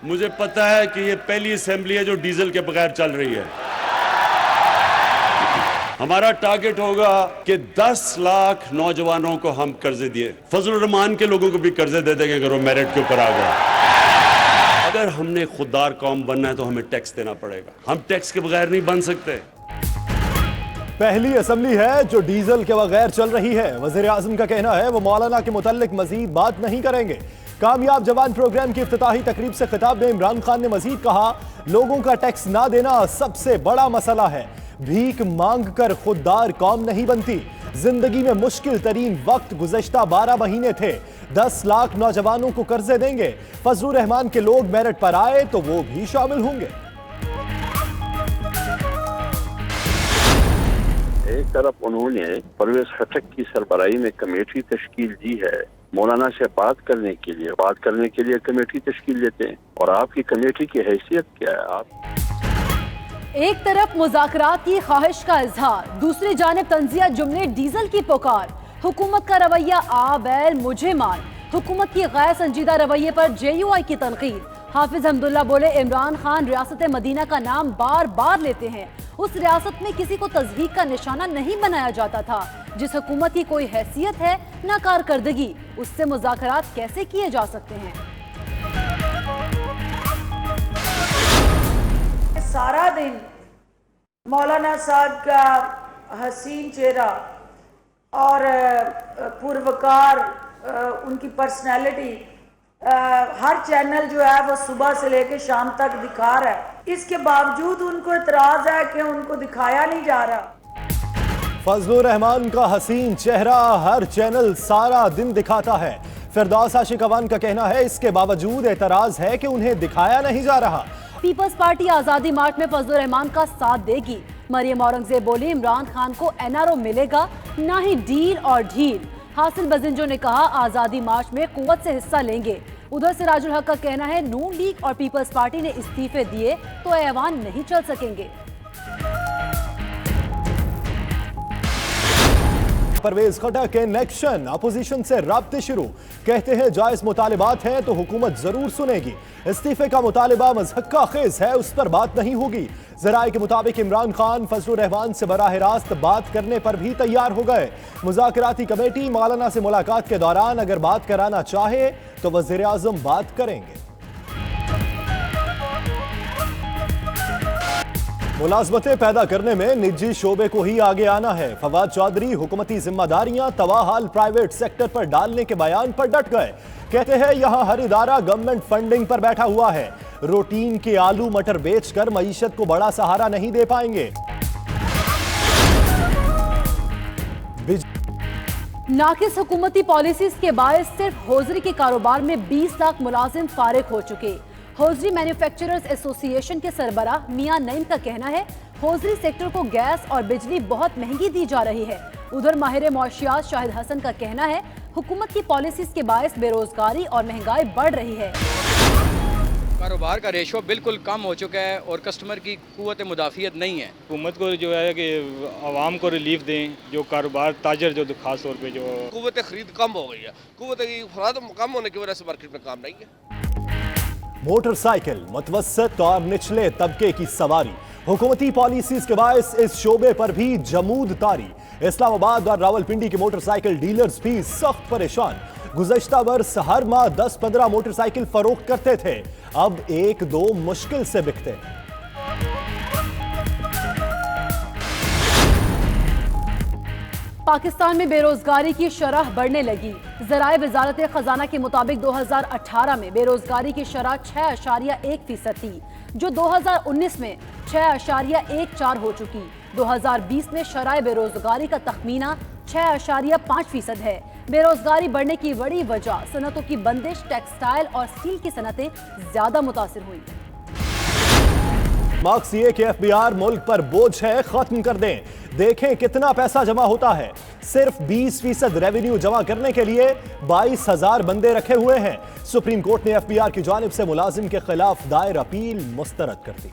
मुझे पता है कि ये पहली असेंबली है जो डीजल के बगैर चल रही है। हमारा टारगेट होगा कि 10 लाख नौजवानों को हम कर्जे दिए, फजलुर रहमान के लोगों को भी कर्जे दे देंगे अगर वो मेरिट के ऊपर आ गए। अगर हमने खुददार कौम बनना है तो हमें टैक्स देना पड़ेगा, हम टैक्स के बगैर नहीं बन सकते। पहली असेंबली है जो डीजल के बगैर चल रही है। वजीर आजम का कहना है वो मौलाना के मुताल्लिक मजीद बात नहीं करेंगे। कामयाब जवान प्रोग्राम की इफ्तिताही तकरीब से खिताब में इमरान खान ने मजीद कहा, लोगों का टैक्स ना देना सबसे बड़ा मसला है। भीख मांग कर खुददार कौम नहीं बनती। जिंदगी में मुश्किल तरीन वक्त गुज़श्ता 12 महीने थे। 10 लाख नौजवानों को कर्जे देंगे। फजलुर रहमान के लोग मेरिट पर आए तो वो भी शामिल होंगे। एक तरफ उन्होंने परवेज खटक की सरबराही में कमेटी तश्कील दी है, मौलाना से बात करने के लिए कमेटी तश्कील देते हैं। और आपकी कमेटी की हैसियत क्या है? आप एक तरफ मुज़ाकरात की ख्वाहिश का इजहार, दूसरी जानिब तंजिया जुमले डीजल की पुकार। हुकूमत का रवैया आ बैल मुझे मार। हुकूमत की गैर संजीदा रवैये पर JUI की तनकीद। हाफिज हमदुल्ला बोले, इमरान खान रियासत मदीना का नाम बार बार लेते हैं। उस रियासत में किसी को तज़हीक का निशाना नहीं बनाया जाता था। जिस हुकूमत की कोई हैसियत है न कारकर्दगी, उससे मुज़ाकरात कैसे किए जा सकते हैं? सारा दिन मौलाना साहब का हसीन चेहरा और पुरवकार उनकी पर्सनैलिटी हर चैनल जो है वो सुबह से लेकर शाम तक दिखा रहा है। इसके बावजूद उनको इतराज है कि उनको दिखाया नहीं जा रहा। फजलुर रहमान का हसीन चेहरा हर चैनल सारा दिन दिखाता है। फिरदौस आशिक अवान का कहना है इसके बावजूद एतराज है कि उन्हें दिखाया नहीं जा रहा। पीपल्स पार्टी आजादी मार्च में फजलुर रहमान का साथ देगी। मरियम औरंगजेब बोली, इमरान खान को NRO मिलेगा, ना ही डील और ढील। हासिल बजिंजो ने कहा, आजादी मार्च में कुव्वत से हिस्सा लेंगे। उधर सिराजुल हक का कहना है, नून लीग और पीपल्स पार्टी ने इस्तीफे दिए तो ऐवान नहीं चल सकेंगे। परवेज खटक के नेक्शन अपोजिशन से राब्ते शुरू। कहते हैं जायज मुतालिबात हैं तो हुकूमत जरूर सुनेगी। इस्तीफे का मुतालिबा मज़हक्का खेज है, उस पर बात नहीं होगी। ज़राए के मुताबिक इमरान खान फजलुर रहमान से बराह रास्त बात करने पर भी तैयार हो गए। मुज़ाकराती कमेटी मौलाना से मुलाकात के दौरान अगर बात कराना चाहे तो वज़ीर आज़म बात करेंगे। मुलाजमतें पैदा करने में निजी शोबे को ही आगे आना है। फवाद चौधरी हुकूमती जिम्मेदारियां तवाहाल प्राइवेट सेक्टर पर डालने के बयान पर डट गए। कहते हैं यहां हर इदारा गवर्नमेंट फंडिंग पर बैठा हुआ है। रूटीन के आलू मटर बेचकर मईशत को बड़ा सहारा नहीं दे पाएंगे। नाकिस हुकूमती पॉलिसीज के बायस सिर्फ होजरी के कारोबार में 20 लाख मुलाजिम फारिग हो चुके। होजरी मैन्युफैक्चरर्स एसोसिएशन के सरबराह मियां नईम का कहना है, होजरी सेक्टर को गैस और बिजली बहुत महंगी दी जा रही है। उधर माहिर मौशियात शाहिद हसन का कहना है, हुकूमत की पॉलिसीज के बायस बेरोजगारी और महंगाई बढ़ रही है। कारोबार का रेशो बिल्कुल कम हो चुका है और कस्टमर की कुव्वत मुदाफियत नहीं है। हुकूमत को जो है कि आवाम को रिलीफ दें, जो कारोबार ताजर जो खास तौर पे जो कुव्वत खरीद कम हो गई है, कुव्वत खरीद कम होने की वजह से मार्केट में काम नहीं है। मोटरसाइकिल मुतवस्सित और निचले तबके की सवारी, हुकूमती पॉलिसीज के बायस इस शोबे पर भी जमूद तारी। इस्लामाबाद और रावलपिंडी के मोटरसाइकिल डीलर्स भी सख्त परेशान। गुज़श्ता बरस हर माह 10-15 मोटरसाइकिल फरोख्त करते थे, अब 1-2 मुश्किल से बिकते। पाकिस्तान में बेरोजगारी की शरह बढ़ने लगी। ज़राए वज़ारत खजाना के मुताबिक 2018 में बेरोजगारी की शरह 6.1% थी, जो 2019 में 6.14 हो चुकी। 2020 में शरह बेरोजगारी का तखमीना 6.5% है। बेरोजगारी बढ़ने की बड़ी वजह सनतों की बंदिश, टेक्सटाइल और स्टील की सनतें ज्यादा मुतासिर हुई। मार्क्सिए के FBR मुल्क पर बोझ है, खत्म कर दें। देखें कितना पैसा जमा होता है। सिर्फ 20% रेवेन्यू जमा करने के लिए 22,000 बंदे रखे हुए हैं। सुप्रीम कोर्ट ने FBR की जानिब से मुलाजिम के खिलाफ दायर अपील मुस्तरद कर दी।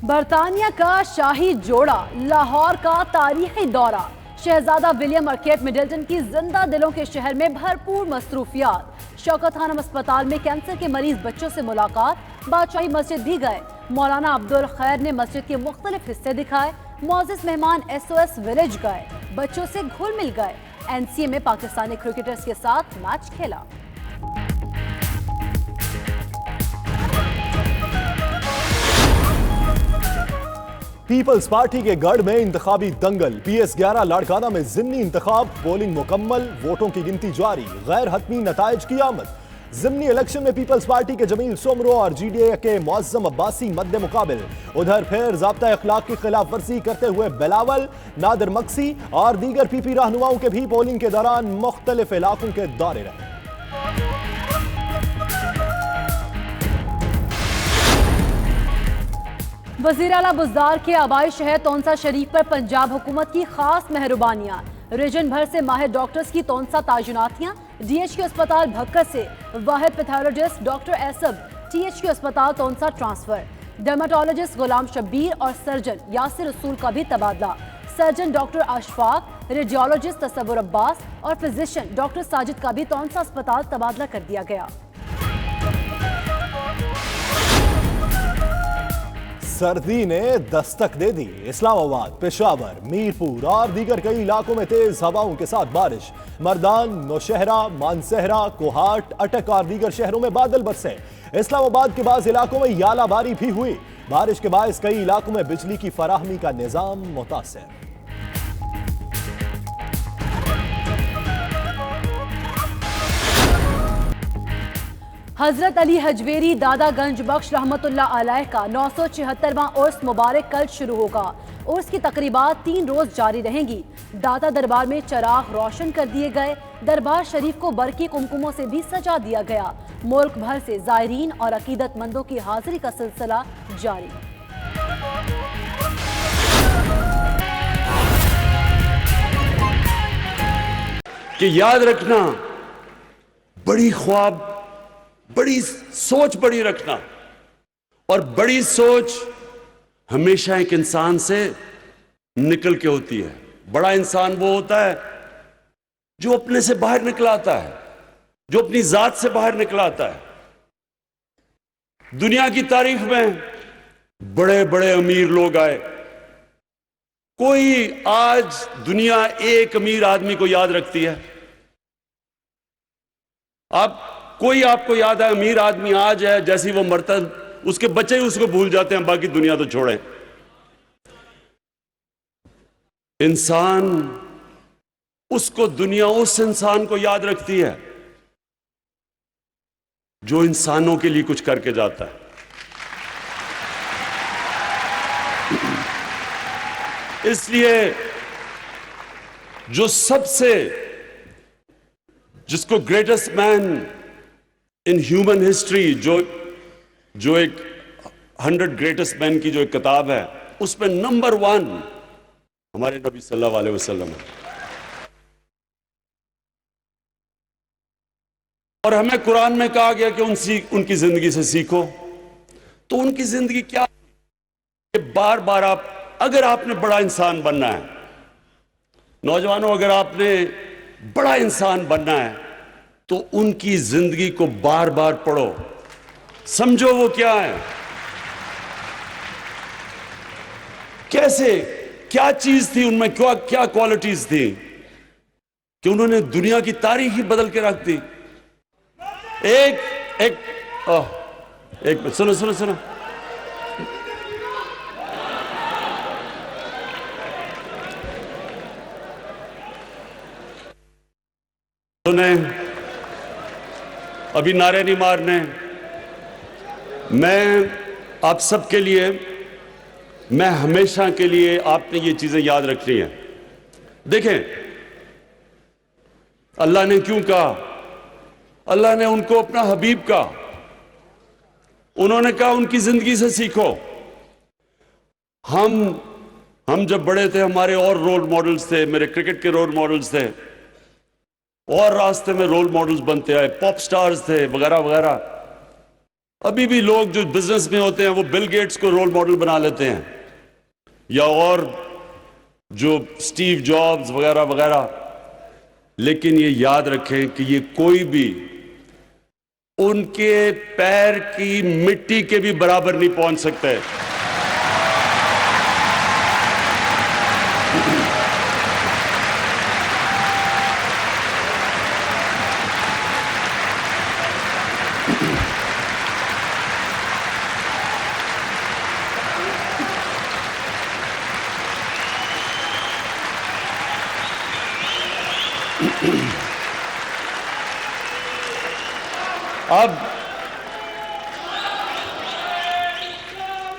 बरतानिया का शाही जोड़ा, लाहौर का तारीखी दौरा, शहजादा विलियम और केट मिडल्टन की जिंदा दिलों के शहर में भरपूर मसरूफियात। शौकत खानम अस्पताल में कैंसर के मरीज बच्चों से मुलाकात। बादशाही मस्जिद भी गए। मौलाना अब्दुल खैर ने मस्जिद के मुख्तलिफ हिस्से दिखाए। मौजिज मेहमान SOS विलेज गए, बच्चों से घुल मिल गए। NCA में पाकिस्तानी क्रिकेटर्स के साथ मैच खेला। पीपल्स पार्टी के गढ़ में इंतखाबी दंगल। PS11 लाड़काना में जिमनी इंतखाब, पोलिंग मुकम्मल, वोटों की गिनती जारी, गैर हतमी नताइज की आमद। जिमनी इलेक्शन में पीपल्स पार्टी के जमील सोमरो और GDA के मुअज्जम अब्बासी मद्दे मुकाबिल। उधर फिर ज़ाब्ता अखलाक की खिलाफ वर्जी करते हुए बिलावल, नादिर मक्सी और दीगर PP रहनुमाओं के भी पोलिंग के दौरान मुख्तलिफ इलाकों के दौरे रहे। वज़ीर आला बुज़दार के आबाई शहर तोंसा शरीफ पर पंजाब हुकूमत की खास मेहरबानियां। रीजन भर से माहिर डॉक्टर्स की तोंसा ताजुनातियां। DHQ अस्पताल भक्कर से वाहिद पैथोलॉजिस्ट डॉक्टर एसब THQ अस्पताल तोंसा ट्रांसफर। डर्माटोलॉजिस्ट गुलाम शब्बीर और सर्जन यासिर रसूल का भी तबादला। Surgeon doctor Ashfaq, radiologist Tasawwur Abbas और फिजिशियन डॉक्टर साजिद का भी तोंसा अस्पताल तबादला कर दिया गया। सर्दी ने दस्तक दे दी। इस्लामाबाद, पेशावर, मीरपुर और दीगर कई इलाकों में तेज हवाओं के साथ बारिश। मर्दान, नौशहरा, मानसहरा, कोहाट, अटक और दीगर शहरों में बादल बरसे। इस्लामाबाद के बाज़ इलाकों में यालाबारी भी हुई। बारिश के बायस कई इलाकों में बिजली की फराहमी का निजाम मुतासिर। हजरत अली हजवेरी दादागंज बख्श रहमतुल्लाह अलैह का 976वां उर्स मुबारक कल शुरू होगा। उर्स की तकरीबात 3 रोज जारी रहेंगी। दाता दरबार में चराग रोशन कर दिए गए। दरबार शरीफ को बरकी कुमकुमों से भी सजा दिया गया। मुल्क भर से जायरीन और अकीदतमंदों की हाजिरी का सिलसिला जारी। कि याद रखना, बड़ी ख्वाब, बड़ी सोच बड़ी रखना, और बड़ी सोच हमेशा एक इंसान से निकल के होती है। बड़ा इंसान वो होता है जो अपने से बाहर निकला आता है, जो अपनी जात से बाहर निकला आता है। दुनिया की तारीख में बड़े बड़े अमीर लोग आए। कोई आज दुनिया एक अमीर आदमी को याद रखती है? कोई आपको याद है अमीर आदमी आज है, जैसी वो मरता उसके बच्चे ही उसको भूल जाते हैं, बाकी दुनिया तो छोड़ें। इंसान, उसको दुनिया उस इंसान को याद रखती है जो इंसानों के लिए कुछ करके जाता है। इसलिए जो जिसको greatest man in human history, जो एक 100 ग्रेटेस्ट मैन की जो एक किताब है, उसमें नंबर 1 हमारे नबी सल्लल्लाहु अलैहि वसल्लम है। और हमें कुरान में कहा गया कि उनकी जिंदगी से सीखो। तो उनकी जिंदगी क्या, बार बार अगर आपने बड़ा इंसान बनना है, नौजवानों, अगर आपने बड़ा इंसान बनना है तो उनकी जिंदगी को बार बार पढ़ो, समझो वो क्या है, कैसे, क्या चीज थी उनमें, क्या क्वालिटीज थी कि उन्होंने दुनिया की तारीख ही बदल के रख दी। एक सुनो सुनो सुनो, सुने, अभी नारे नहीं मारने। मैं आप सबके लिए, मैं हमेशा के लिए आपने ये चीजें याद रखनी है। देखें, अल्लाह ने क्यों कहा? अल्लाह ने उनको अपना हबीब कहा। उन्होंने कहा उनकी जिंदगी से सीखो। हम जब बड़े थे, हमारे और रोल मॉडल्स थे, मेरे क्रिकेट के रोल मॉडल्स थे, और रास्ते में रोल मॉडल्स बनते आए, पॉप स्टार्स थे वगैरह वगैरह। अभी भी लोग जो बिजनेस में होते हैं वो बिल गेट्स को रोल मॉडल बना लेते हैं, या और जो स्टीव जॉब्स वगैरह वगैरह, लेकिन ये याद रखें कि ये कोई भी उनके पैर की मिट्टी के भी बराबर नहीं पहुंच सकते।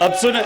अब सुने,